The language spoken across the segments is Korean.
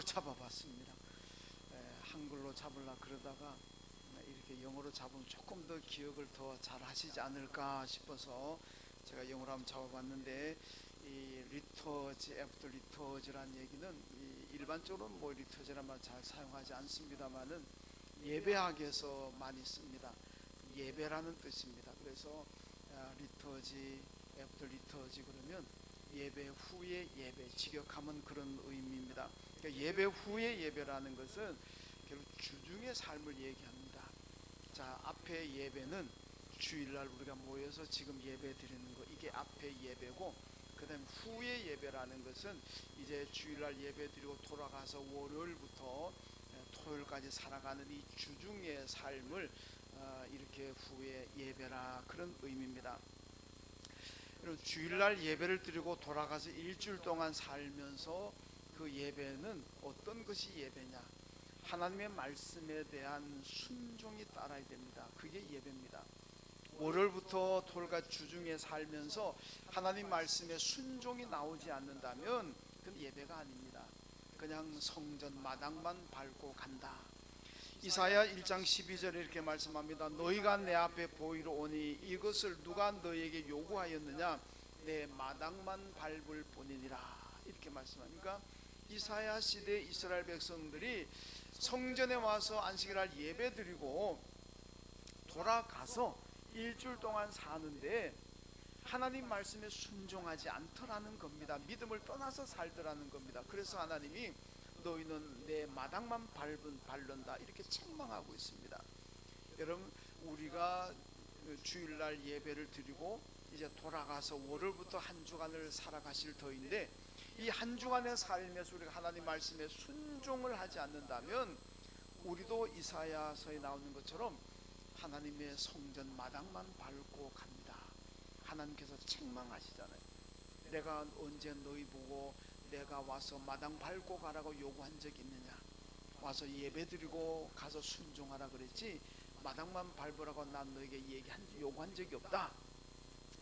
영어로 잡아봤습니다. 한글로 잡으려 그러다가 이렇게 영어로 잡으면 조금 더 기억을 더 잘 하시지 않을까 싶어서 제가 영어로 한번 잡아봤는데, 이 리터지 애프터 리터지란 얘기는 일반적으로 뭐 리터지란 말 잘 사용하지 않습니다만은 예배학에서 많이 씁니다. 예배라는 뜻입니다. 그래서 리터지 애프터 리터지 그러면 예배 후의 예배, 직역하면 그런 의미입니다. 그러니까 예배 후의 예배라는 것은 결국 주중의 삶을 얘기합니다. 자, 앞에 예배는 주일날 우리가 모여서 지금 예배 드리는 거, 이게 앞에 예배고, 그 다음에 후의 예배라는 것은 이제 주일날 예배 드리고 돌아가서 월요일부터 토요일까지 살아가는 이 주중의 삶을 이렇게 후의 예배라, 그런 의미입니다. 여러분, 주일날 예배를 드리고 돌아가서 일주일 동안 살면서 그 예배는 어떤 것이 예배냐? 하나님의 말씀에 대한 순종이 따라야 됩니다. 그게 예배입니다. 월요일부터 토요일까지 주중에 살면서 하나님 말씀에 순종이 나오지 않는다면 그건 예배가 아닙니다. 그냥 성전 마당만 밟고 간다. 이사야 1장 12절에 이렇게 말씀합니다. 너희가 내 앞에 보이러 오니 이것을 누가 너희에게 요구하였느냐? 내 마당만 밟을 뿐이니라. 이렇게 말씀합니까? 이사야 시대 이스라엘 백성들이 성전에 와서 안식일날 예배 드리고 돌아가서 일주일 동안 사는데 하나님 말씀에 순종하지 않더라는 겁니다. 믿음을 떠나서 살더라는 겁니다. 그래서 하나님이 너희는 내 마당만 밟는다, 이렇게 책망하고 있습니다. 여러분, 우리가 주일날 예배를 드리고 이제 돌아가서 월요일부터 한 주간을 살아가실 터인데, 이 한 주간의 삶에서 우리가 하나님 말씀에 순종을 하지 않는다면 우리도 이사야서에 나오는 것처럼 하나님의 성전 마당만 밟고 갑니다. 하나님께서 책망하시잖아요. 내가 언제 너희 보고 내가 와서 마당 밟고 가라고 요구한 적이 있느냐? 와서 예배드리고 가서 순종하라 그랬지 마당만 밟으라고 난 너에게 요구한 적이 없다,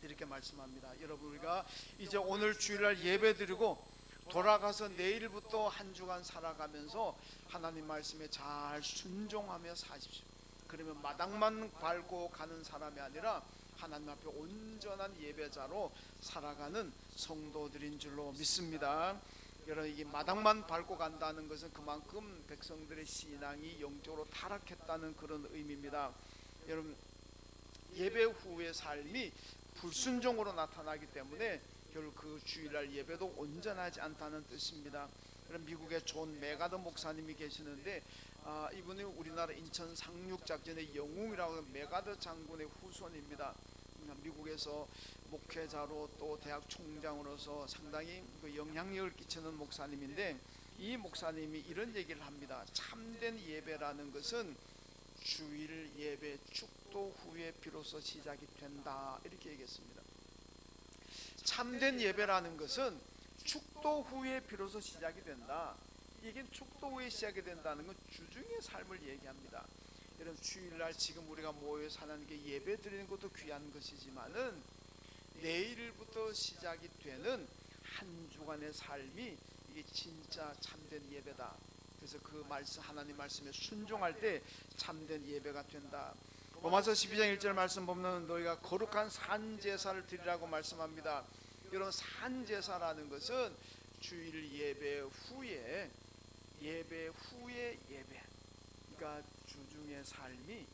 이렇게 말씀합니다. 여러분, 우리가 이제 오늘 주일날 예배드리고 돌아가서 내일부터 한 주간 살아가면서 하나님 말씀에 잘 순종하며 사십시오. 그러면 마당만 밟고 가는 사람이 아니라 하나님 앞에 온전한 예배자로 살아가는 성도들인 줄로 믿습니다. 여러분, 이 마당만 밟고 간다는 것은 그만큼 백성들의 신앙이 영적으로 타락했다는 그런 의미입니다. 여러분, 예배 후의 삶이 불순종으로 나타나기 때문에 결국 그 주일날 예배도 온전하지 않다는 뜻입니다. 그럼 미국의 존 메가더 목사님이 계시는데, 이분이 우리나라 인천 상륙작전의 영웅이라고 메가더 장군의 후손입니다. 미국에서 목회자로 또 대학 총장으로서 상당히 그 영향력을 끼치는 목사님인데, 이 목사님이 이런 얘기를 합니다. 참된 예배라는 것은 주일 예배 축도 후에 비로소 시작이 된다, 이렇게 얘기했습니다. 참된 예배라는 것은 축도 후에 비로소 시작이 된다. 이게 축도 후에 시작이 된다는 건 주중의 삶을 얘기합니다. 여러분, 주일날 지금 우리가 모여 사는 게 예배 드리는 것도 귀한 것이지만은 내일부터 시작이 되는 한 주간의 삶이 이게 진짜 참된 예배다. 그래서 그 말씀, 하나님 말씀에 순종할 때 참된 예배가 된다. 로마서 12장 1절 말씀 보면 너희가 거룩한 산제사를 드리라고 말씀합니다. 이런 산제사라는 것은 주일 예배 후에 예배, 그러니까 주중의 삶이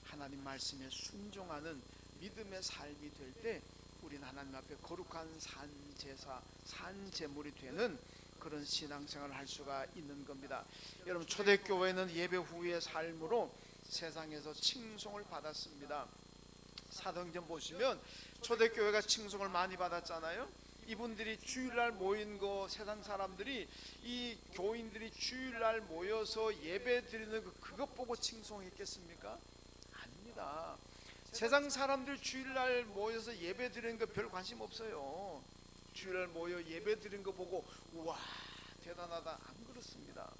하나님 말씀에 순종하는 믿음의 삶이 될 때 우리는 하나님 앞에 거룩한 산제사, 산제물이 되는 그런 신앙생활을 할 수가 있는 겁니다. 여러분, 초대교회는 예배 후의 삶으로 세상에서 칭송을 받았습니다. 사도행전 보시면 초대교회가 칭송을 많이 받았잖아요. 이분들이 주일날 모인 거, 세상 사람들이, 이 교인들이 주일날 모여서 예배 드리는 그것 보고 칭송했겠습니까? 아닙니다. 세상 사람들 주일날 모여서 예배 드리는 거 별 관심 없어요. 주일날 모여 예배 드리는 거 보고 우와 대단하다, 안 그렇습니다.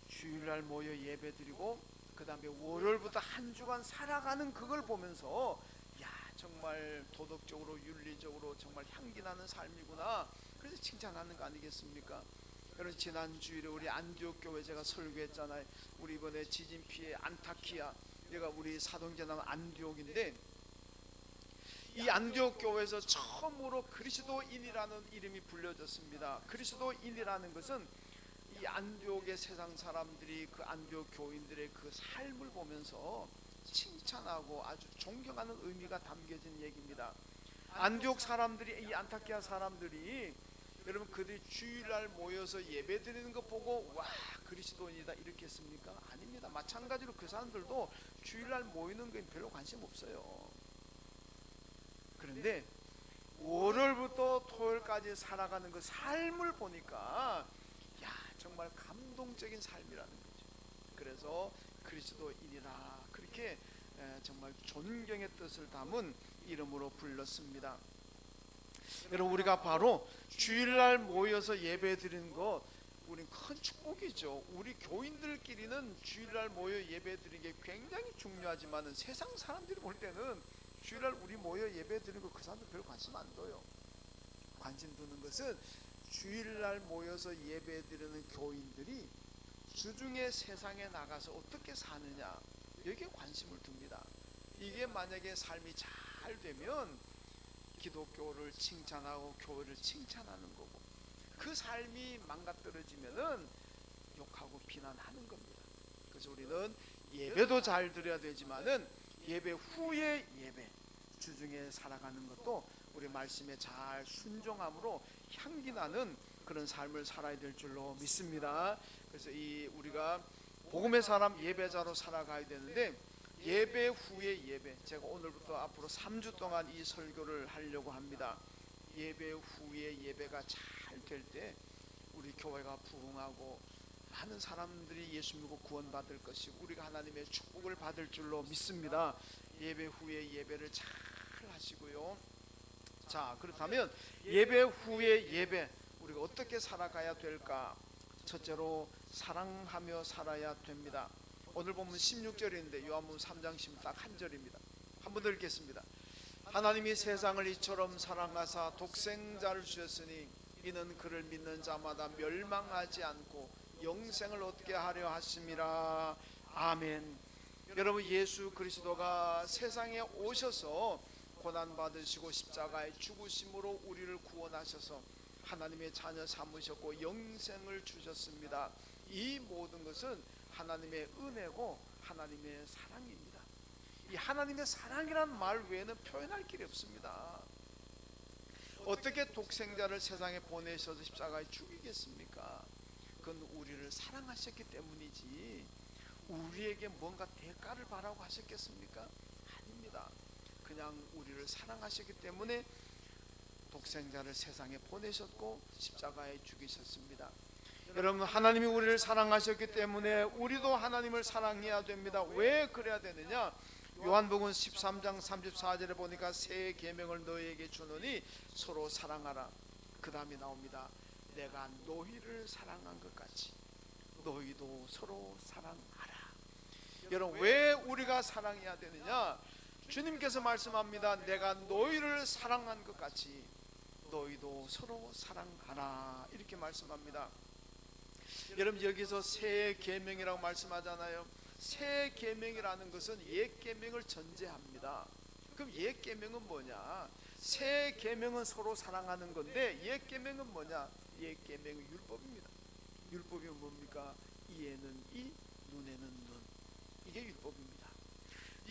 주일날 모여 예배 드리고 그 다음에 월요일부터 한 주간 살아가는 그걸 보면서 야, 정말 도덕적으로 윤리적으로 정말 향기나는 삶이구나, 그래서 칭찬하는 거 아니겠습니까? 여러분 지난 주일에 우리 안디옥 교회 제가 설교했잖아요. 우리 이번에 지진 피해 안타키아, 여기가 우리 사동제남 안디옥인데, 이 안디옥 교회에서 처음으로 그리스도인이라는 이름이 불려졌습니다. 그리스도인이라는 것은 이 안디옥의 세상 사람들이 그 안디옥 교인들의 그 삶을 보면서 칭찬하고 아주 존경하는 의미가 담겨진 얘기입니다. 안디옥 사람들이, 이 안타키아 사람들이, 여러분 그들이 주일날 모여서 예배 드리는 거 보고 와 그리스도인이다 이렇게 했습니까? 아닙니다. 마찬가지로 그 사람들도 주일날 모이는 건 별로 관심 없어요. 그런데 월요일부터 토요일까지 살아가는 그 삶을 보니까 야 정말 감동적인 삶이라는 거죠. 그래서 그리스도인이라 그렇게 정말 존경의 뜻을 담은 이름으로 불렀습니다. 여러분 우리가 바로 주일날 모여서 예배 드리는 것 우린 큰 축복이죠. 우리 교인들끼리는 주일날 모여 예배 드리는 게 굉장히 중요하지만 세상 사람들이 볼 때는 주일날 우리 모여 예배 드리는 거 그 사람들 별 관심 안 둬요. 관심 두는 것은 주일날 모여서 예배 드리는 교인들이 주중에 세상에 나가서 어떻게 사느냐, 여기에 관심을 둡니다. 이게 만약에 삶이 잘 되면 기독교를 칭찬하고 교회를 칭찬하는 거고, 그 삶이 망가뜨려지면은 욕하고 비난하는 겁니다. 그래서 우리는 예배도 잘 드려야 되지만은 예배 후에 예배, 주중에 살아가는 것도 우리 말씀에 잘 순종함으로 향기 나는 그런 삶을 살아야 될 줄로 믿습니다. 그래서 이 우리가 복음의 사람 예배자로 살아가야 되는데, 예배 후에 예배, 제가 오늘부터 앞으로 3주 동안 이 설교를 하려고 합니다. 예배 후에 예배가 잘 될 때 우리 교회가 부흥하고 많은 사람들이 예수 믿고 구원받을 것이고 우리가 하나님의 축복을 받을 줄로 믿습니다. 예배 후에 예배를 잘 하시고요. 자, 그렇다면 예배 후에 예배 우리가 어떻게 살아가야 될까? 첫째로 사랑하며 살아야 됩니다. 오늘 보면 16절인데 요한복음 3장 10절 딱 한 절입니다. 한번 더 읽겠습니다. 하나님이 세상을 이처럼 사랑하사 독생자를 주셨으니 이는 그를 믿는 자마다 멸망하지 않고 영생을 얻게 하려 하심이라. 아멘. 여러분 예수 그리스도가 세상에 오셔서 고난받으시고 십자가에 죽으심으로 우리를 구원하셔서 하나님의 자녀 삼으셨고 영생을 주셨습니다. 이 모든 것은 하나님의 은혜고 하나님의 사랑입니다. 이 하나님의 사랑이라는 말 외에는 표현할 길이 없습니다. 어떻게 독생자를 세상에 보내셔서 십자가에 죽이겠습니까? 그건 우리를 사랑하셨기 때문이지 우리에게 뭔가 대가를 바라고 하셨겠습니까? 아닙니다. 그냥 우리를 사랑하셨기 때문에 독생자를 세상에 보내셨고 십자가에 죽이셨습니다. 여러분 하나님이 우리를 사랑하셨기 때문에 우리도 하나님을 사랑해야 됩니다. 왜 그래야 되느냐? 요한복음 13장 34절에 보니까 새 계명을 너희에게 주노니 서로 사랑하라. 그 다음에 나옵니다. 내가 너희를 사랑한 것 같이 너희도 서로 사랑하라. 여러분 왜 우리가 사랑해야 되느냐? 주님께서 말씀합니다. 내가 너희를 사랑한 것 같이 너희도 서로 사랑하라 이렇게 말씀합니다. 여러분 여기서 새 계명이라고 말씀하잖아요. 새 계명이라는 것은 옛 계명을 전제합니다. 그럼 옛 계명은 뭐냐? 새 계명은 서로 사랑하는 건데 옛 계명은 뭐냐? 옛 계명은 율법입니다. 율법이 뭡니까? 이에는 이, 눈에는 눈. 이게 율법입니다.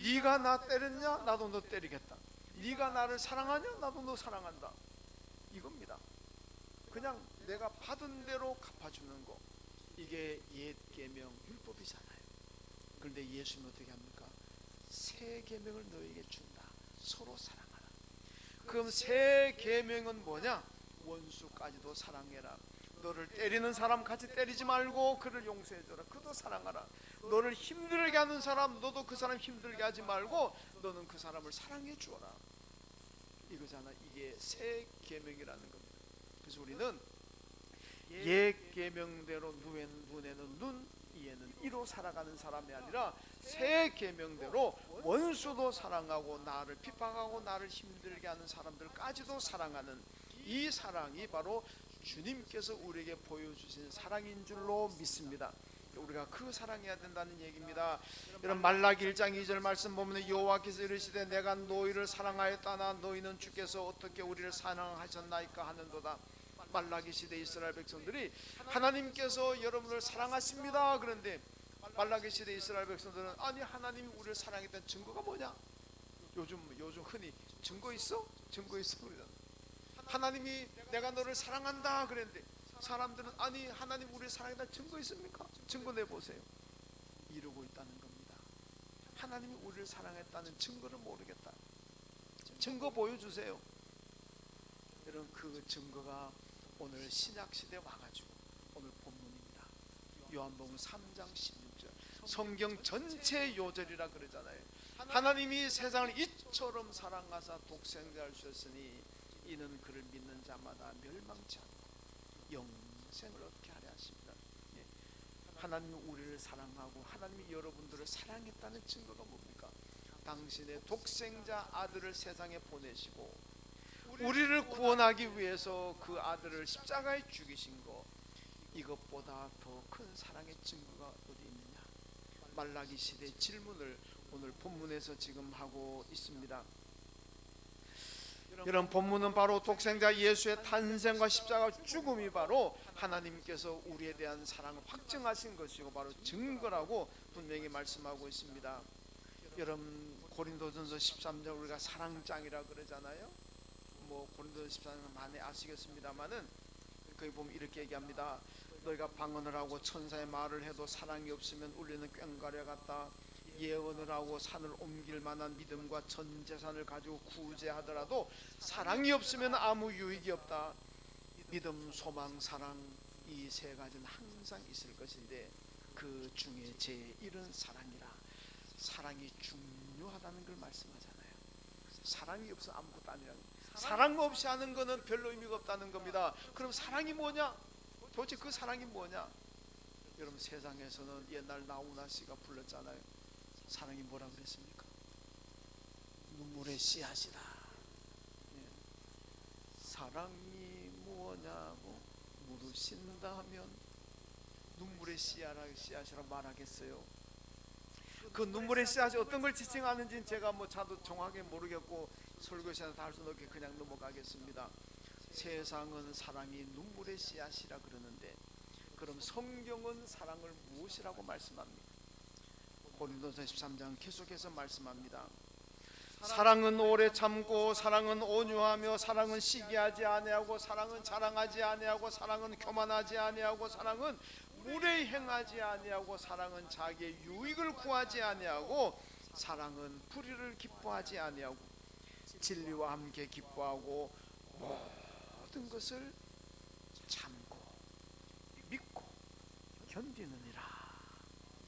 네가 나 때렸냐? 나도 너 때리겠다. 네가 나를 사랑하냐? 나도 너 사랑한다. 이겁니다. 그냥 내가 받은 대로 갚아주는 거. 이게 옛 계명 율법이잖아요. 그런데 예수는 어떻게 합니까? 새 계명을 너에게 준다. 서로 사랑하라. 그럼 새 계명은 뭐냐? 원수까지도 사랑해라. 너를 때리는 사람 같이 때리지 말고 그를 용서해줘라. 그도 사랑하라. 너를 힘들게 하는 사람 너도 그 사람 힘들게 하지 말고 너는 그 사람을 사랑해 주어라. 이거잖아. 이게 새 계명이라는 겁니다. 그래서 우리는 옛 계명대로 눈에는 눈, 이에는 이로 살아가는 사람이 아니라 새 계명대로 원수도 사랑하고 나를 핍박하고 나를 힘들게 하는 사람들까지도 사랑하는 이 사랑이 바로 주님께서 우리에게 보여주신 사랑인 줄로 믿습니다. 우리가 그 사랑해야 된다는 얘기입니다. 이런 말라기 1장 2절 말씀 보면 여호와께서 이르시되 내가 너희를 사랑하였다나 너희는 주께서 어떻게 우리를 사랑하셨나이까 하는도다. 말라기 시대 이스라엘 백성들이 하나님께서 여러분을 사랑하십니다. 그런데 말라기 시대 이스라엘 백성들은 아니 하나님이 우리를 사랑했던 증거가 뭐냐? 요즘 흔히 증거 있어? 증거 있어 그러잖아. 하나님이 내가 너를 사랑한다 그랬는데 사람들은 아니 하나님 우리를 사랑했다는 증거 있습니까? 증거 내보세요. 이러고 있다는 겁니다. 하나님이 우리를 사랑했다는 증거를 모르겠다. 증거 보여주세요. 여러분 그 증거가 오늘 신약시대에 와가지고 오늘 본문입니다. 요한복음 3장 16절 성경 전체 요절이라 그러잖아요. 하나님이 세상을 이처럼 사랑하사 독생자를 주셨으니 이는 그를 믿는 자마다 멸망치 않고 영생을 얻게 하려 하십니다. 하나님이 우리를 사랑하고 하나님이 여러분들을 사랑했다는 증거가 뭡니까? 당신의 독생자 아들을 세상에 보내시고 우리를 구원하기 위해서 그 아들을 십자가에 죽이신 것, 이것보다 더 큰 사랑의 증거가 어디 있느냐? 말라기 시대의 질문을 오늘 본문에서 지금 하고 있습니다. 이런 본문은 바로 독생자 예수의 탄생과 십자가 죽음이 바로 하나님께서 우리에 대한 사랑을 확증하신 것이고 바로 증거라고 분명히 말씀하고 있습니다. 여러분 고린도전서 13장 우리가 사랑장이라 그러잖아요. 뭐 고린도전서 13장 많이 아시겠습니다만은 거기 보면 이렇게 얘기합니다. 너희가 방언을 하고 천사의 말을 해도 사랑이 없으면 울리는 꽹과리 같다. 예언을 하고 산을 옮길 만한 믿음과 전 재산을 가지고 구제하더라도 사랑이 없으면 아무 유익이 없다. 믿음, 소망, 사랑 이 세 가지는 항상 있을 것인데 그 중에 제일은 사랑이라. 사랑이 중요하다는 걸 말씀하잖아요. 사랑이 없어 아무것도 아니라는 거예요. 사랑 없이 하는 거는 별로 의미가 없다는 겁니다. 그럼 사랑이 뭐냐? 도대체 그 사랑이 뭐냐? 여러분 세상에서는 옛날 나훈아 씨가 불렀잖아요. 사랑이 뭐라 그랬습니까? 눈물의 씨앗이다. 사랑이 뭐냐고 물으신다면 눈물의 씨앗이라고 말하겠어요. 그 눈물의 씨앗이 어떤 걸 지칭하는지는 제가 뭐 저도 정확하게 모르겠고 설교 시간에 다 할 수는 없게 그냥 넘어가겠습니다. 세상은 사랑이 눈물의 씨앗이라 그러는데 그럼 성경은 사랑을 무엇이라고 말씀합니까? 고린도서 13장 계속해서 말씀합니다. 사랑은 오래 참고 사랑은 온유하며 사랑은 시기하지 아니하고 사랑은 자랑하지 아니하고 사랑은 교만하지 아니하고 사랑은 무례히 행하지 아니하고 사랑은 자기의 유익을 구하지 아니하고 사랑은 불의를 기뻐하지 아니하고 진리와 함께 기뻐하고 모든 것을 참고 믿고 견디느니라.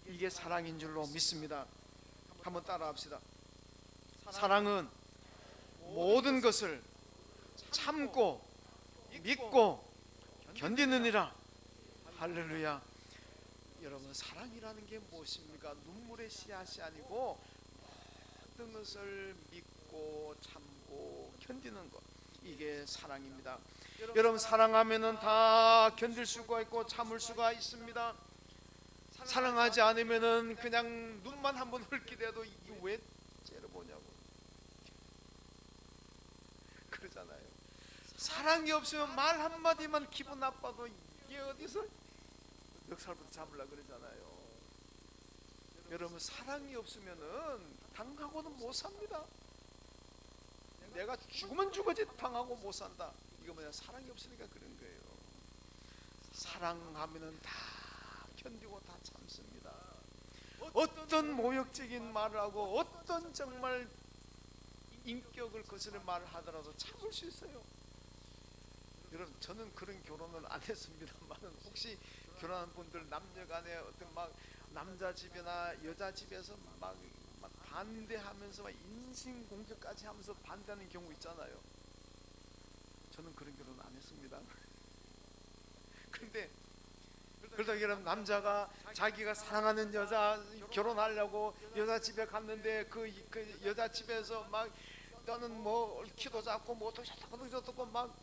이게 사랑인 줄로 믿습니다. 한번 따라합시다. 사랑은 모든 것을 참고 믿고 견디느니라. 할렐루야. 여러분 사랑이라는 게 무엇입니까? 눈물의 씨앗이 아니고 모든 것을 믿고 참고 견디는 것, 이게 사랑입니다. 여러분 사랑하면은 다 견딜 수가 있고 참을 수가 있습니다. 사랑하지 않으면은 그냥 눈만 한번 흘기대도 이게 왜 째려보냐고 그러잖아요. 사랑이 없으면 말 한마디만 기분 나빠도 이게 어디서 멱살부터 잡으려 그러잖아요. 여러분 사랑이 없으면은 당하고는 못 삽니다. 내가 죽으면 죽어지 당하고 못 산다. 이거 뭐냐? 사랑이 없으니까 그런 거예요. 사랑하면은 다 견디고 다 참습니다. 어떤 모욕적인 말을 하고 어떤 정말 인격을 거스르는 말을 하더라도 참을 수 있어요. 여러분 저는 그런 결혼을 안 했습니다만 혹시 결혼한 분들 남녀간에 어떤 막 남자 집이나 여자 집에서 막 반대하면서 막 인신공격까지 하면서 반대하는 경우 있잖아요. 저는 그런 결혼 안 했습니다. 그런데 그러다 여러분 남자가 자기가 사랑하는 여자 결혼하려고 여자 집에 갔는데 그 여자 집에서 막 너는 뭐 키도 작고 뭐 어떻고 저떻고 막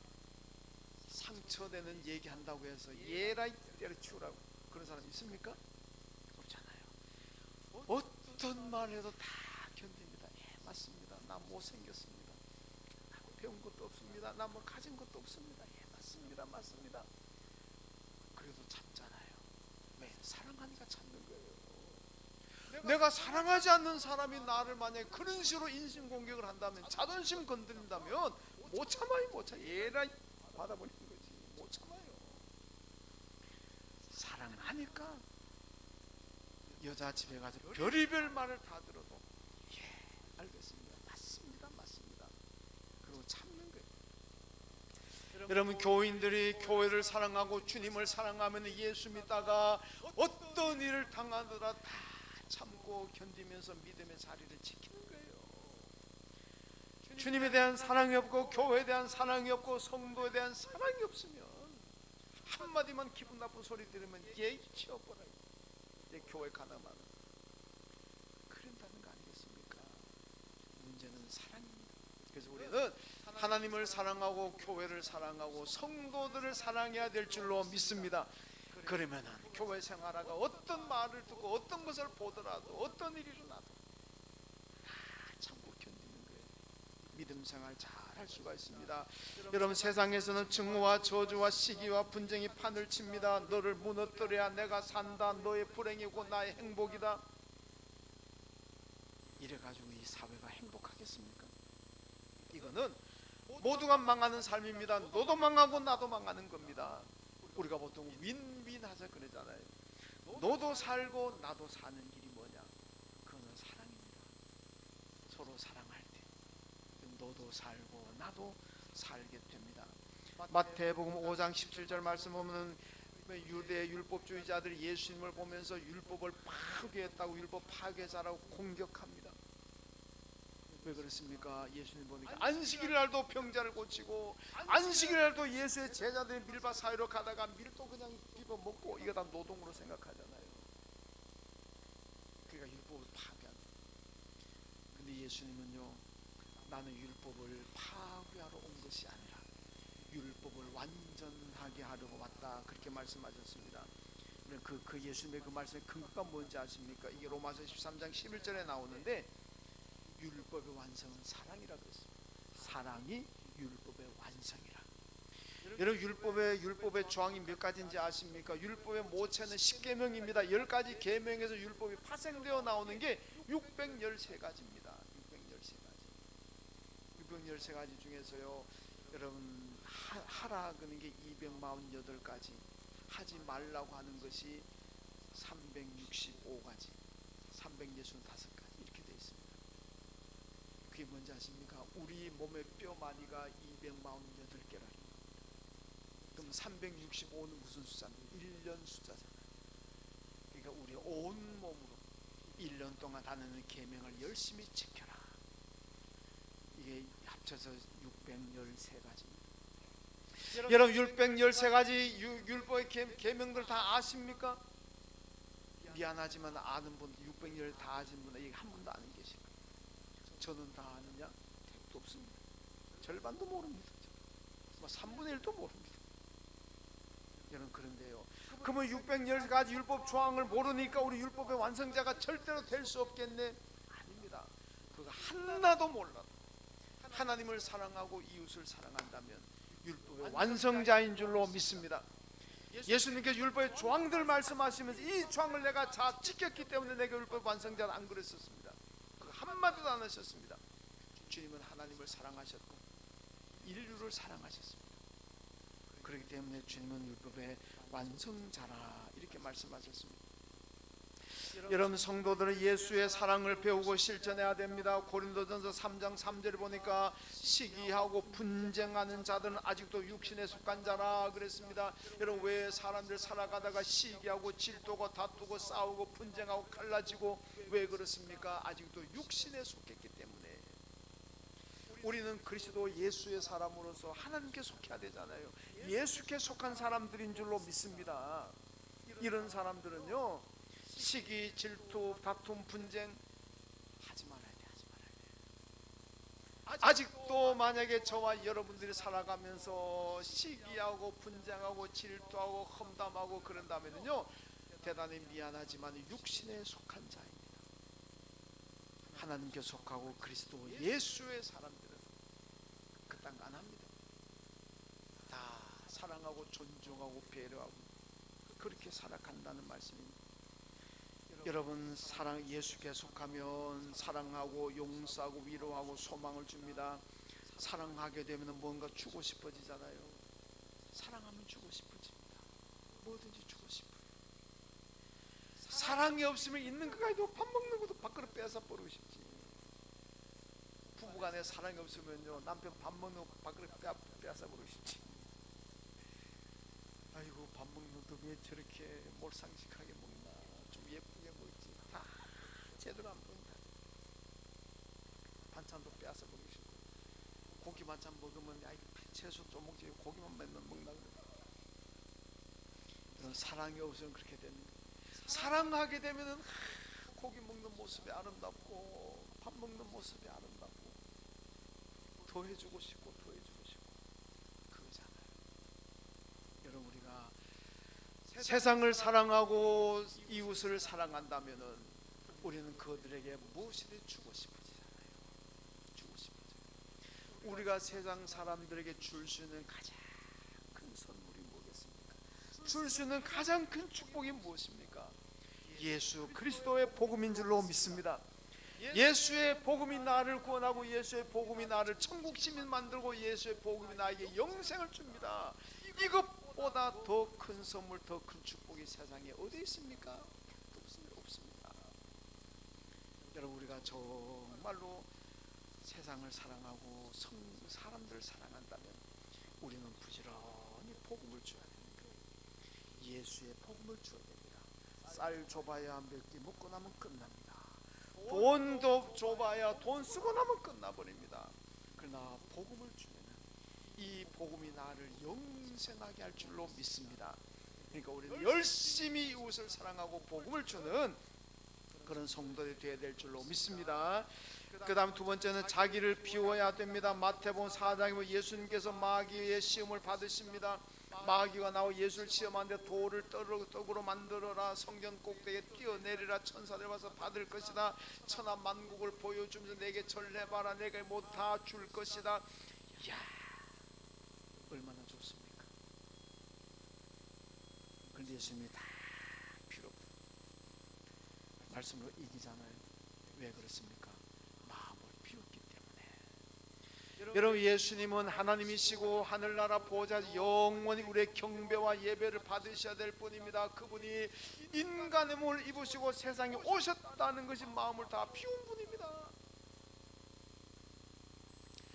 상처되는 얘기한다고 해서 얘라이 때려치우라고 그런 사람 있습니까? 없잖아요. 어떤 말 해도 다 견딥니다. 예, 맞습니다. 나 못생겼습니다. 나 배운 것도 없습니다. 나 뭐 가진 것도 없습니다. 예, 맞습니다. 맞습니다. 그래도 참잖아요. 왜? 사랑하니까 참는 거예요. 내가 사랑하지 않는 사람이 나를 만약에 그런 식으로 인신공격을 한다면, 자존심 건드린다면 못 참아요. 못 참아요. 얘라이 받아버리는 거지. 못 참아요. 사랑하니까 여자 집에 가서 별의별 말을 다 들어도 예, 알겠습니다. 맞습니다. 맞습니다. 그리고 참는 거예요. 여러분, 교인들이 교회를 사랑하고 주님을 사랑하면 예수 믿다가 어떤 일을 당하더라 다 참고 견디면서 믿음의 자리를 지키는 거예요. 주님에 대한 사랑이 없고 교회에 대한 사랑이 없고 성도에 대한 사랑이 없으면 한마디만 기분 나쁜 소리 들으면 예의 치워버려요. 내 교회 가나마는 그런다는 거 아니겠습니까? 문제는 사랑입니다. 그래서 우리는 하나님을 사랑하고 교회를 사랑하고 성도들을 사랑해야 될 줄로 믿습니다. 그러면은 교회 생활하가 어떤 말을 듣고 어떤 것을 보더라도 어떤 일이 일어나도 다 참고 견디는 거예요. 믿음 생활 잘 할 수가 있습니다. 여러분, 세상에서는 증오와 저주와 시기와 분쟁이 판을 칩니다. 너를 무너뜨려야 내가 산다. 너의 불행이고 나의 행복이다. 이래가지고 이 사회가 행복하겠습니까? 이거는 모두가 망하는 삶입니다. 너도 망하고 나도 망하는 겁니다. 우리가 보통 윈윈하자 그러잖아요. 너도 살고 나도 사는 길이 뭐냐? 그거는 사랑입니다. 서로 사랑할 때 너도 살고 나도 살게 됩니다. 마태복음 5장 17절 말씀 보면 유대 율법주의자들이 예수님을 보면서 율법을 파괴했다고, 율법 파괴자라고 공격합니다. 왜 그렇습니까? 예수님 보니까 안식일 날도 병자를 고치고, 안식일 날도 예수의 제자들이 밀밭 사이로 가다가 밀도 그냥 집어 먹고, 이거 다 노동으로 생각하잖아요. 그러니까 율법을 파괴한다. 근데 예수님은요, 나는 율법을 파괴하러 온 것이 아니라 율법을 완전하게 하려고 왔다, 그렇게 말씀하셨습니다. 그 예수님의 그 말씀의 근거가 뭔지 아십니까? 이게 로마서 13장 11절에 나오는데, 율법의 완성은 사랑이라고 했습니다. 사랑이 율법의 완성이라. 여러분, 율법의 조항이 몇 가지인지 아십니까? 율법의 모체는 10계명입니다. 10가지 계명에서 율법이 파생되어 나오는 게 613가지입니다. 613가지 중에서요, 여러분, 하라 그는 게 248가지, 하지 말라고 하는 것이 365가지, 365가지 이렇게 되어 있습니다. 그게 뭔지 아십니까? 우리 몸의 뼈 마디가 248개라는 겁니다. 그럼 365는 무슨 숫자인데? 1년 숫자잖아요. 그러니까 우리 온 몸으로 1년 동안 하는 계명을 열심히 지켜라. 이게 합쳐서 613가지입니다. 여러분, 613가지 율법의 계명들 다 아십니까? 미안하지만 아는 분, 600열 다 아신 분, 이게 한 분도 아는 계실까? 저는 다 아느냐? 택도 없습니다. 절반도 모릅니다. 3분의 1도 모릅니다. 여러분, 그런데요, 그러면 610가지 율법 조항을 모르니까 우리 율법의 완성자가 절대로 될 수 없겠네? 아닙니다. 그거 하나도 몰라도 하나님을 사랑하고 이웃을 사랑한다면 율법의 완성자인 줄로 믿습니다. 예수님께서 율법의 조항들 말씀하시면서 이 조항을 내가 다 지켰기 때문에 내가 율법 완성자는 안 그랬었습니다. 그 한마디도 안 하셨습니다. 주님은 하나님을 사랑하셨고 인류를 사랑하셨습니다. 그렇기 때문에 주님은 율법의 완성자라 이렇게 말씀하셨습니다. 여러분, 성도들은 예수의 사랑을 배우고 실천해야 됩니다. 고린도전서 3장 3절에 보니까 시기하고 분쟁하는 자들은 아직도 육신에 속한 자라 그랬습니다. 여러분, 왜 사람들 살아가다가 시기하고 질투고 다투고 싸우고 분쟁하고 갈라지고 왜 그렇습니까? 아직도 육신에 속했기 때문에. 우리는 그리스도 예수의 사람으로서 하나님께 속해야 되잖아요. 예수께 속한 사람들인 줄로 믿습니다. 이런 사람들은요, 시기, 질투, 다툼, 분쟁 하지 말아야 돼. 아직도 만약에 저와 여러분들이 살아가면서 시기하고 분쟁하고 질투하고 험담하고 그런다면요, 대단히 미안하지만 육신에 속한 자입니다. 하나님께 속하고 그리스도 예수의 사람들은 그딴 거 안 합니다. 다 사랑하고 존중하고 배려하고 그렇게 살아간다는 말씀입니다. 여러분, 예수께 속하면 사랑하고 용서하고 위로하고 소망을 줍니다. 사랑하게 되면 뭔가 주고 싶어지잖아요. 사랑하면 주고 싶어집니다. 뭐든지 주고 싶어요. 사랑이 없으면 있는 거 가지고 밥 먹는 것도 밥그릇 빼앗아 버리고 싶지. 부부간에 사랑이 없으면요, 남편 밥 먹는 거 밥그릇 빼앗아 버리고 싶지. 아이고, 밥 먹는 것도 왜 저렇게 몰상식하게 먹나, 좀 예쁘게 먹지. 다 제대로 안 먹는다. 반찬도 빼앗아 버리고 싶고, 고기 반찬 먹으면 야, 채소 좀 먹지 고기만 맨날 먹나 그래. 이런 사랑이 없으면 그렇게 됩니다. 사랑하게 되면은 고기 먹는 모습이 아름답고 밥 먹는 모습이 아름답고 더 해주고 싶고 더 해주고 싶고 그거잖아요. 여러분, 우리가 세상을 사랑하고 이웃을 사랑한다면은 우리는 그들에게 무엇이든 주고 싶어지잖아요. 주고 싶어져요. 우리가 세상 사람들에게 줄 수 있는 가장 큰 선물이 뭐겠습니까? 줄 수 있는 가장 큰 축복이 무엇입니까? 예수 그리스도의 복음인 줄로 믿습니다. 예수의 복음이 나를 구원하고 예수의 복음이 나를 천국 시민 만들고 예수의 복음이 나에게 영생을 줍니다. 이것보다 더 큰 선물, 더 큰 축복이 세상에 어디 있습니까? 없습니다. 여러분, 우리가 정말로 세상을 사랑하고 사람들을 사랑한다면 우리는 부지런히 복음을 줘야 되는 거예요. 예수의 복음을 줘야 됩니다. 쌀 줘봐야 몇 개 먹고 나면 끝납니다. 돈도 줘봐야 돈 쓰고 나면 끝나버립니다. 그러나 복음을 주면 이 복음이 나를 영생하게 할 줄로 믿습니다. 그러니까 우리는 열심히 이웃을 사랑하고 복음을 주는 그런 성도들이 되어야 될 줄로 믿습니다. 그 다음 두 번째는 자기를 비워야 됩니다. 마태복음 4장에 보면 예수님께서 마귀의 시험을 받으십니다. 마귀가 나와 예수를 시험하는데 돌을 떡으로 만들어라, 성전 꼭대기에 뛰어내리라, 천사들 와서 받을 것이다, 천하 만국을 보여주면서 내게 절해봐라, 내가 뭐 다 줄 것이다. 이야, 얼마나 좋습니까? 그런데 예수님이 다 필요 없다 말씀으로 이기잖아요. 왜 그렇습니까? 마음을 비웠기 때문에. 여러분, 예수님은 하나님이시고 하늘나라 보호자, 영원히 우리의 경배와 예배를 받으셔야 될 분입니다. 그분이 인간의 몸을 입으시고 세상에 오셨다는 것이 마음을 다 비운 분입니다.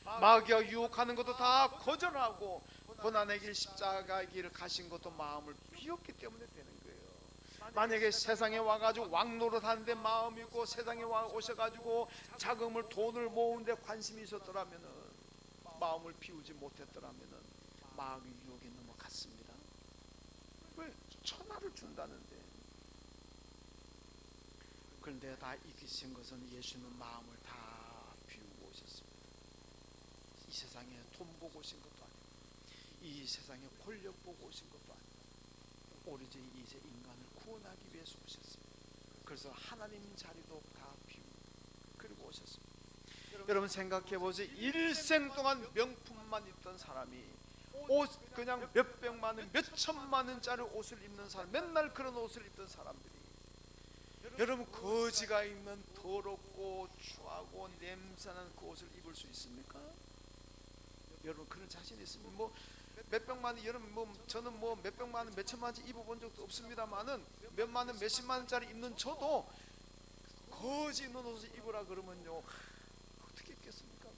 마귀가 유혹하는 것도 다 거절하고 고난의 길 십자가의 길을 가신 것도 마음을 비웠기 때문에 되는 거예요. 만약에 세상에 와가지고 왕노릇 하는데 마음이 있고 세상에 오셔가지고 자금을 돈을 모으는데 관심이 있었더라면은, 마음을 비우지 못했더라면은 마귀 유혹에 넘어갔습니다. 왜? 천하를 준다는데. 그런데 다 이기신 것은 예수님은 마음을 다 비우고 오셨습니다. 이 세상에 돈 보고 오신 것도 아니고 이 세상에 권력 보고 오신 것도 아니고 오로지 이제 인간을 구원하기 위해서 오셨습니다. 그래서 하나님 자리도 다 비우고 그리고 오셨습니다. 여러분, 생각해 보세요. 일생 동안 명품만 입던 사람이 옷 그냥 몇백만 원, 몇천만 원짜리 옷을 입는 사람, 맨날 그런 옷을 입던 사람들이, 여러분, 거지가 입는 더럽고 추하고 냄새나는 그 옷을 입을 수 있습니까? 여러분, 그런 자신 있으면 뭐 몇백만 원, 여러분 저는 뭐 몇백만 원, 몇천만 원짜리 입어본 적도 없습니다만은 몇만 원, 몇십만 원짜리 입는 저도 거지 입는 옷을 입으라 그러면요, 어떻게 입겠습니까?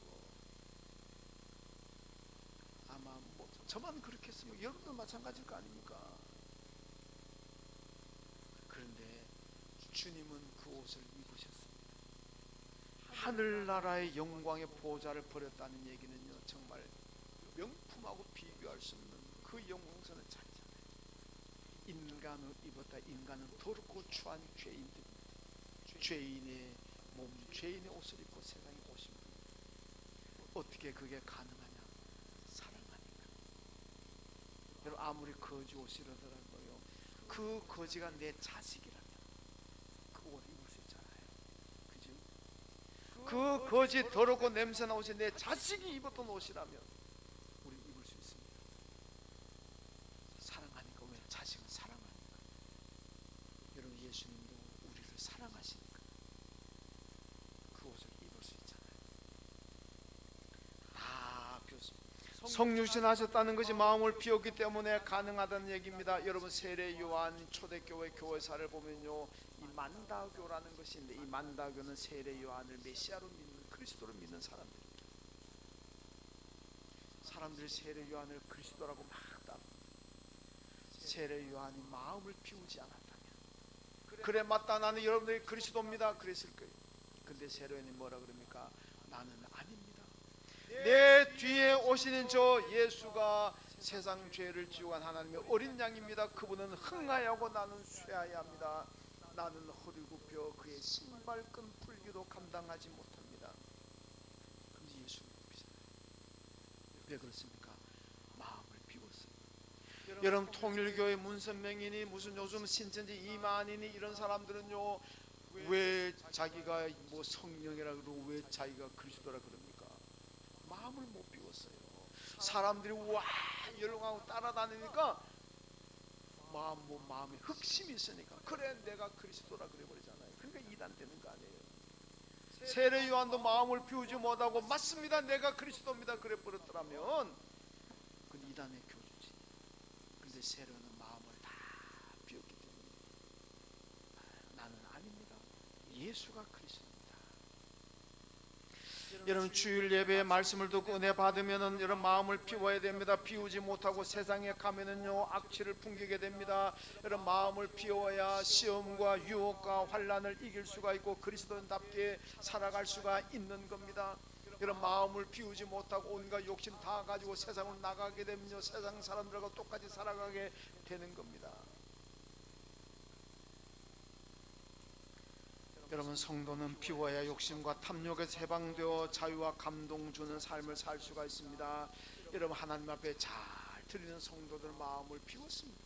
아마 뭐 저만 그렇게 했으면 여러분도 마찬가지일 거 아닙니까? 그런데 주님은 그 옷을 입으셨습니다. 하늘나라의 영광의 보좌를 버렸다는 얘기는요, 정말 명품하고 비교할 수 없는 그 영광선을 차리잖아요. 인간을 입었다. 인간은 더럽고 추한 죄인들입니다. 죄인의 몸, 죄인의 옷을 입고 세상에 오신 분입니다. 어떻게 그게 가능하냐? 사랑하니까. 여러분, 아무리 거지 옷이라더라고요, 그 거지가 내 자식이라면 그 옷 입을 수 있잖아요. 그죠? 그 거지 더럽고 냄새나 옷이 내 자식이 입었던 옷이라면 우리 입을 수 있습니다. 사랑하니까. 왜? 자식은 사랑하니까. 여러분, 예수님도 우리를 사랑하시니까 그 옷을 입을 수 있잖아요. 다 비웠습니다. 성육신하셨다는 것이 마음을 비웠기 때문에 가능하다는 얘기입니다. 여러분, 세례 요한 초대교회 교회사를 보면요, 이 만다교라는 것이 있는데, 이 만다교는 세례 요한을 메시아로 믿는, 그리스도로 믿는 사람들이 세례 요한을 그리스도라고 막 따릅니다. 세례 요한이 마음을 비우지 않았다면, 그래 맞다, 나는 여러분들이 그리스도입니다, 그랬을 거예요. 근데 세례 요한이 뭐라 그럽니까? 나는 아닙니다. 내 뒤에 오시는 저 예수가 세상 죄를 지고 간 하나님의 어린 양입니다. 그분은 흥하야 하고 나는 쇠하야 합니다. 나는 허리 굽혀 그의 신발끈 풀기도 감당하지 못합니다. 그런데 예수를 굽히잖아요. 왜 그렇습니까? 마음을 비웠어요. 여러분, 통일교회 문선명이니 무슨 요즘 신천지 이만희니 이런 사람들은요, 왜 자기가 뭐 성령이라 그러고 왜 자기가 그리스도라 그럽니까? 마음을 못 비웠어요. 사람들이 와 열광하고 따라다니니까 마음에 흑심이 있으니까 그래 내가 그리스도라 그래버리잖아요. 그러니까 이단되는 거 아니에요. 세례 요한도 마음을 비우지 못하고 맞습니다, 내가 그리스도입니다 그래버렸더라면 그건 이단의 교주지. 근데 세례는 마음을 다 비웠기 때문에 나는 아닙니다, 예수가 그리스도입니다. 여러분, 주일 예배의 말씀을 듣고 은혜 받으면은 여러분 마음을 비워야 됩니다. 비우지 못하고 세상에 가면은요 악취를 풍기게 됩니다. 여러분, 마음을 비워야 시험과 유혹과 환난을 이길 수가 있고 그리스도인답게 살아갈 수가 있는 겁니다. 여러분, 마음을 비우지 못하고 온갖 욕심 다 가지고 세상을 나가게 되면요 세상 사람들과 똑같이 살아가게 되는 겁니다. 여러분, 성도는 비워야 욕심과 탐욕에서 해방되어 자유와 감동 주는 삶을 살 수가 있습니다. 여러분, 하나님 앞에 잘 드리는 성도들 마음을 비웠습니다.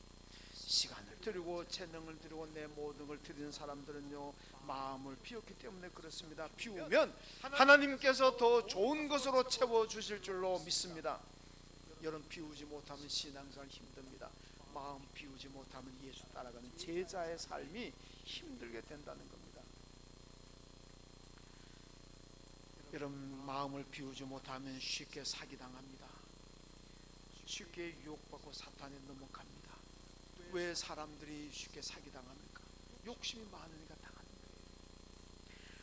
시간을 드리고 재능을 드리고 내 모든 걸 드리는 사람들은요 마음을 비웠기 때문에 그렇습니다. 비우면 하나님께서 더 좋은 것으로 채워주실 줄로 믿습니다. 여러분, 비우지 못하면 신앙생활 힘듭니다. 마음 비우지 못하면 예수 따라가는 제자의 삶이 힘들게 된다는 겁니다. 여러분, 마음을 비우지 못하면 쉽게 사기당합니다. 쉽게 유혹받고 사탄에 넘어갑니다. 왜 사람들이 쉽게 사기당합니까? 욕심이 많으니까 당하는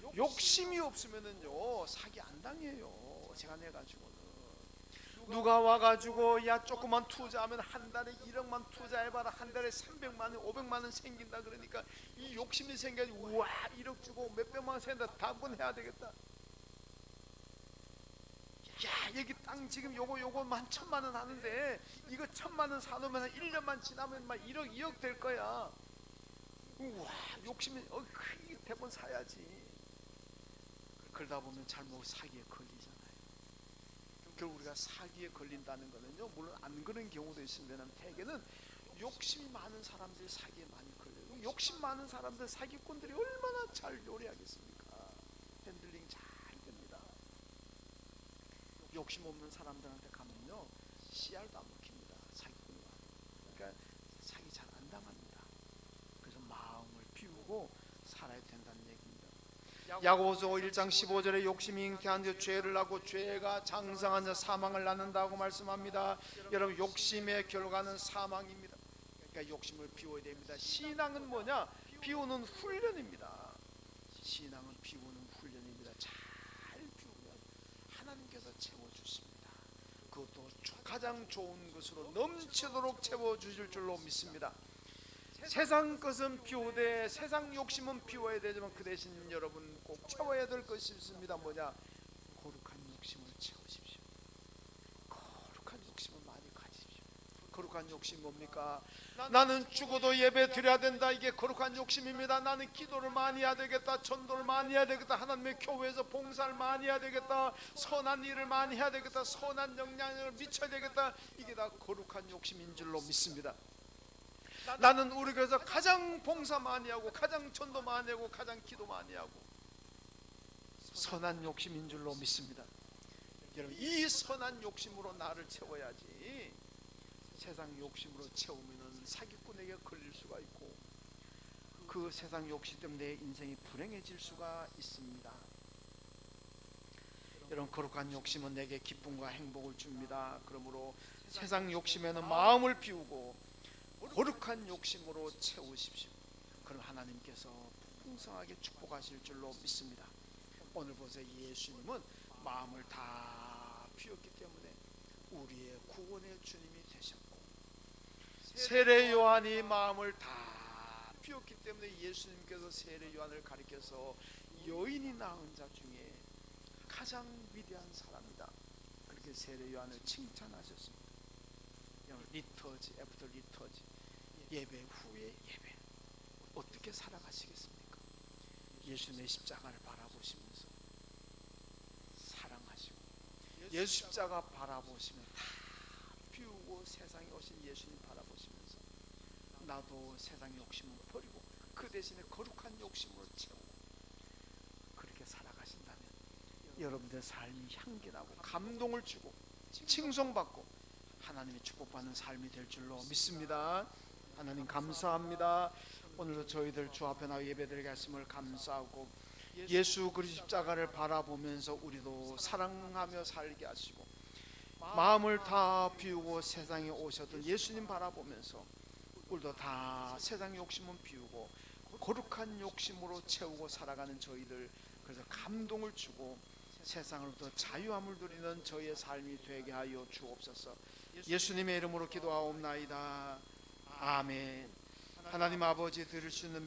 거예요. 욕심이 없으면은요 사기 안 당해요. 제가 내가지고는 누가 와가지고 야 조금만 투자하면 한 달에 1억만 투자해봐라, 한 달에 300만 원 500만 원 생긴다 그러니까 이 욕심이 생겨가지고 우와 1억 주고 몇백만 원 생긴다, 당분해야 되겠다. 야 여기 땅 지금 요거만 1,000만 원 하는데 이거 1,000만 원 사놓으면 1년만 지나면 막 1억 2억 될 거야. 우와 욕심이 크게 대본 사야지. 그러다 보면 잘못 사기에 걸리잖아요. 결국 우리가 사기에 걸린다는 거는요, 물론 안 그런 경우도 있으면 대개는 욕심이 많은 사람들이 사기에 많이 걸려요. 욕심 많은 사람들, 사기꾼들이 얼마나 잘 요리하겠습니까? 핸들링 잘 됩니다. 욕심 없는 사람들한테 가면요 씨알도 안 먹힙니다. 사기꾼이 와도. 그러니까 사기 잘 안 당합니다. 그래서 마음을 비우고 살아야 된다는 얘기입니다. 야고보서 1장 15절에 욕심이 잉태한 자 죄를 낳고 죄가 장성한 자 사망을 낳는다고 말씀합니다. 여러분, 욕심의 결과는 사망입니다. 그러니까 욕심을 비워야 됩니다. 신앙은 뭐냐? 비우는 훈련입니다. 신앙은 비우는 훈련입니다. 잘 비우면 하나님께서 채워주십니다. 그것도 가장 좋은 것으로 넘치도록 채워주실 줄로 믿습니다. 세상 것은 비우되 세상 욕심은 비워야 되지만 그 대신 여러분 꼭 채워야 될 것이 있습니다. 뭐냐? 거룩한 욕심을 채우십시오. 거룩한 욕심을 많이 가지십시오. 거룩한 욕심이 뭡니까? 나는 죽어도 예배 드려야 된다. 이게 거룩한 욕심입니다. 나는 기도를 많이 해야 되겠다. 전도를 많이 해야 되겠다. 하나님의 교회에서 봉사를 많이 해야 되겠다. 선한 일을 많이 해야 되겠다. 선한 영향력을 미쳐야 되겠다. 이게 다 거룩한 욕심인 줄로 믿습니다. 나는 우리 교회에서 가장 봉사 많이 하고 가장 전도 많이 하고 가장 기도 많이 하고 선한 욕심인 줄로 믿습니다. 여러분, 이 선한 욕심으로 나를 채워야지 세상 욕심으로 채우면 사기꾼에게 걸릴 수가 있고 그 세상 욕심 때문에 내 인생이 불행해질 수가 있습니다. 여러분, 거룩한 욕심은 내게 기쁨과 행복을 줍니다. 그러므로 세상 욕심에는 마음을 비우고 거룩한 욕심으로 채우십시오. 그럼 하나님께서 풍성하게 축복하실 줄로 믿습니다. 오늘 보세요. 예수님은 마음을 다 비웠기 때문에 우리의 구원의 주님이 되셨고, 세례 요한이 마음을 다 비웠기 때문에 예수님께서 세례 요한을 가리켜서 여인이 낳은 자 중에 가장 위대한 사람이다, 그렇게 세례 요한을 칭찬하셨습니다. 리터지, 애프터 리터지, 예배 후에 예배, 어떻게 살아가시겠습니까? 예수님의 십자가를 바라보시면서 사랑하시고, 예수 십자가 바라보시면 다 비우고 세상에 오신 예수님 바라보시면서 나도 세상 욕심을 버리고 그 대신에 거룩한 욕심으로 채우고 그렇게 살아가신다면 여러분들의 삶이 향기나고 감동을 주고 칭송받고 하나님의 축복받는 삶이 될 줄로 믿습니다. 하나님 감사합니다. 오늘도 저희들 주 앞에 나와 예배드리게 하심을 감사하고 예수 그리스도 십자가를 바라보면서 우리도 사랑하며 살게 하시고 마음을 다 비우고 세상에 오셨던 예수님 바라보면서 우리도 다 세상 욕심은 비우고 거룩한 욕심으로 채우고 살아가는 저희들, 그래서 감동을 주고 세상으로부터 자유함을 누리는 저희의 삶이 되게 하여 주옵소서. 예수님의 이름으로 기도하옵나이다. 아멘. 하나님 아버지, 들을 수 있는